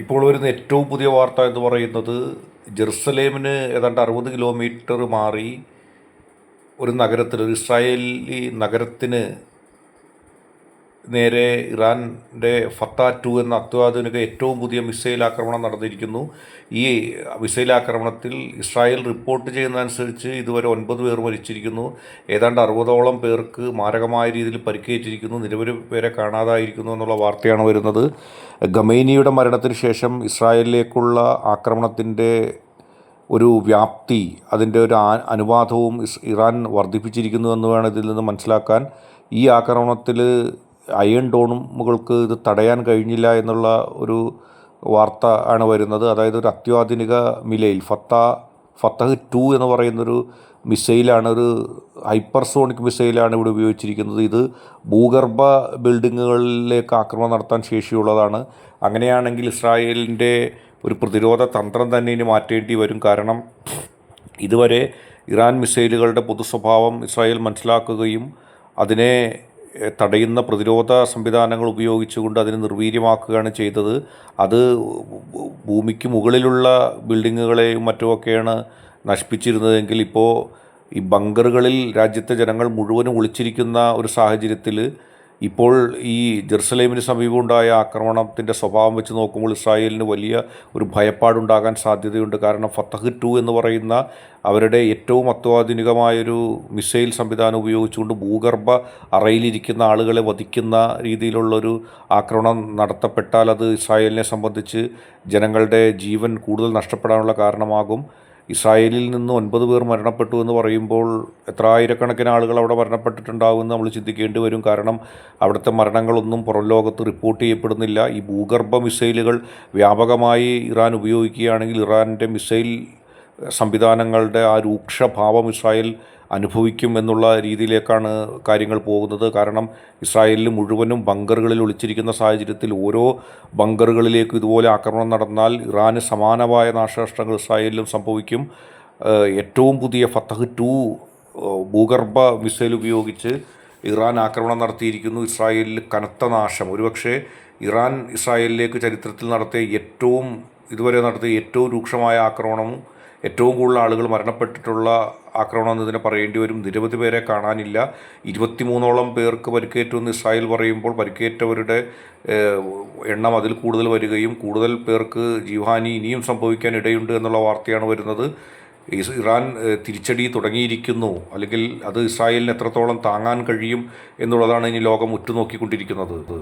ഇപ്പോൾ വരുന്ന ഏറ്റവും പുതിയ വാർത്ത എന്ന് പറയുന്നത് ജെറുസലേമിന് ഏതാണ്ട് 60 കിലോമീറ്റർ മാറി ഒരു നഗരത്തിൽ, ഒരു ഇസ്രായേലി നഗരത്തിന് നേരെ ഇറാൻ്റെ ഫത്ത 2 എന്ന അത്യാധുനിക ഏറ്റവും പുതിയ മിസൈൽ ആക്രമണം നടന്നിരിക്കുന്നു. ഈ മിസൈൽ ആക്രമണത്തിൽ ഇസ്രായേൽ റിപ്പോർട്ട് ചെയ്യുന്നതനുസരിച്ച് ഇതുവരെ 9 പേർ മരിച്ചിരിക്കുന്നു. ഏതാണ്ട് 60ഓളം പേർക്ക് മാരകമായ രീതിയിൽ പരിക്കേറ്റിരിക്കുന്നു. നിരവധി പേരെ കാണാതായിരിക്കുന്നു എന്നുള്ള വാർത്തയാണ് വരുന്നത്. ഖമേനിയുടെ മരണത്തിന് ശേഷം ഇസ്രായേലിലേക്കുള്ള ആക്രമണത്തിൻ്റെ ഒരു വ്യാപ്തി, അതിൻ്റെ ഒരു അനുപാതവും ഇറാൻ വർദ്ധിപ്പിച്ചിരിക്കുന്നു എന്ന് വേണം ഇതിൽ നിന്ന് മനസ്സിലാക്കാൻ. ഈ ആക്രമണത്തിൽ അയൺ ഡോമുകൾക്ക് ഇത് തടയാൻ കഴിഞ്ഞില്ല എന്നുള്ള ഒരു വാർത്ത ആണ് വരുന്നത്. അതായത് ഒരു അത്യാധുനിക മിസൈൽ ഫത്തഹ് 2 എന്ന് പറയുന്നൊരു മിസൈലാണ്, ഒരു ഹൈപ്പർസോണിക് മിസൈലാണ് ഇവിടെ ഉപയോഗിച്ചിരിക്കുന്നത്. ഇത് ഭൂഗർഭ ബിൽഡിങ്ങുകളിലേക്ക് ആക്രമണം നടത്താൻ ശേഷിയുള്ളതാണ്. അങ്ങനെയാണെങ്കിൽ ഇസ്രായേലിൻ്റെ ഒരു പ്രതിരോധ തന്ത്രം തന്നെ ഇനി മാറ്റേണ്ടി വരും. കാരണം ഇതുവരെ ഇറാൻ മിസൈലുകളുടെ പൊതു സ്വഭാവം ഇസ്രായേൽ മനസ്സിലാക്കുകയും അതിനെ തടയുന്ന പ്രതിരോധ സംവിധാനങ്ങൾ ഉപയോഗിച്ചുകൊണ്ട് അതിനെ നിർവീര്യമാക്കുകയാണ് ചെയ്തത്. അത് ഭൂമിക്ക് മുകളിലുള്ള ബിൽഡിങ്ങുകളെയും മറ്റുമൊക്കെയാണ് നശിപ്പിച്ചിരുന്നതെങ്കിൽ ഇപ്പോൾ ഈ ബങ്കറുകളിൽ രാജ്യത്തെ ജനങ്ങൾ മുഴുവനും ഒളിച്ചിരിക്കുന്ന ഒരു സാഹചര്യത്തിൽ ഇപ്പോൾ ഈ ജെറുസലേമിന് സമീപമുണ്ടായ ആക്രമണത്തിൻ്റെ സ്വഭാവം വെച്ച് നോക്കുമ്പോൾ ഇസ്രായേലിന് വലിയ ഒരു ഭയപ്പാടുണ്ടാകാൻ സാധ്യതയുണ്ട്. കാരണം ഫത്തഹ് 2 എന്ന് പറയുന്ന അവരുടെ ഏറ്റവും അത്യാധുനികമായൊരു മിസൈൽ സംവിധാനം ഉപയോഗിച്ചുകൊണ്ട് ഭൂഗർഭ അറയിലിരിക്കുന്ന ആളുകളെ വധിക്കുന്ന രീതിയിലുള്ളൊരു ആക്രമണം നടത്തപ്പെട്ടാൽ അത് ഇസ്രായേലിനെ സംബന്ധിച്ച് ജനങ്ങളുടെ ജീവൻ കൂടുതൽ നഷ്ടപ്പെടാനുള്ള കാരണമാകും. ഇസ്രായേലിൽ നിന്ന് 9 പേർ മരണപ്പെട്ടു എന്ന് പറയുമ്പോൾ എത്ര ആയിരക്കണക്കിന് ആളുകൾ അവിടെ മരണപ്പെട്ടിട്ടുണ്ടാകുമെന്ന് നമ്മൾ ചിന്തിക്കേണ്ടി വരും. കാരണം അവിടുത്തെ മരണങ്ങളൊന്നും പുറം ലോകത്ത് റിപ്പോർട്ട് ചെയ്യപ്പെടുന്നില്ല. ഈ ഭൂഗർഭ മിസൈലുകൾ വ്യാപകമായി ഇറാൻ ഉപയോഗിക്കുകയാണെങ്കിൽ ഇറാൻ്റെ മിസൈൽ സംവിധാനങ്ങളുടെ ആ രൂക്ഷഭാവം ഇസ്രായേൽ അനുഭവിക്കും എന്നുള്ള രീതിയിലേക്കാണ് കാര്യങ്ങൾ പോകുന്നത്. കാരണം ഇസ്രായേലിൽ മുഴുവനും ബങ്കറുകളിൽ ഒളിച്ചിരിക്കുന്ന സാഹചര്യത്തിൽ ഓരോ ബങ്കറുകളിലേക്കും ഇതുപോലെ ആക്രമണം നടന്നാൽ ഇറാന് സമാനമായ നാശനഷ്ടങ്ങൾ ഇസ്രായേലിലും സംഭവിക്കും. ഏറ്റവും പുതിയ ഫത്തഹ് 2 ഭൂഗർഭ മിസൈൽ ഉപയോഗിച്ച് ഇറാൻ ആക്രമണം നടത്തിയിരിക്കുന്നു. ഇസ്രായേലിൽ കനത്ത നാശം, ഒരുപക്ഷെ ഇറാൻ ഇസ്രായേലിലേക്ക് ചരിത്രത്തിൽ ഇതുവരെ നടത്തിയ ഏറ്റവും രൂക്ഷമായ ആക്രമണവും ഏറ്റവും കൂടുതൽ ആളുകൾ മരണപ്പെട്ടിട്ടുള്ള ആക്രമണം എന്നതിനെ പറയേണ്ടി വരും. നിരവധി പേരെ കാണാനില്ല. 23ഓളം പേർക്ക് പരിക്കേറ്റു എന്ന് ഇസ്രായേൽ പറയുമ്പോൾ പരിക്കേറ്റവരുടെ എണ്ണം അതിൽ കൂടുതൽ വരികയും കൂടുതൽ പേർക്ക് ജീവഹാനി ഇനിയും സംഭവിക്കാൻ ഇടയുണ്ട് എന്നുള്ള വാർത്തയാണ് വരുന്നത്. ഇറാൻ തിരിച്ചടി തുടങ്ങിയിരിക്കുന്നു, അല്ലെങ്കിൽ അത് ഇസ്രായേലിന് എത്രത്തോളം താങ്ങാൻ കഴിയും എന്നുള്ളതാണ് ഇനി ലോകം ഉറ്റുനോക്കിക്കൊണ്ടിരിക്കുന്നത്.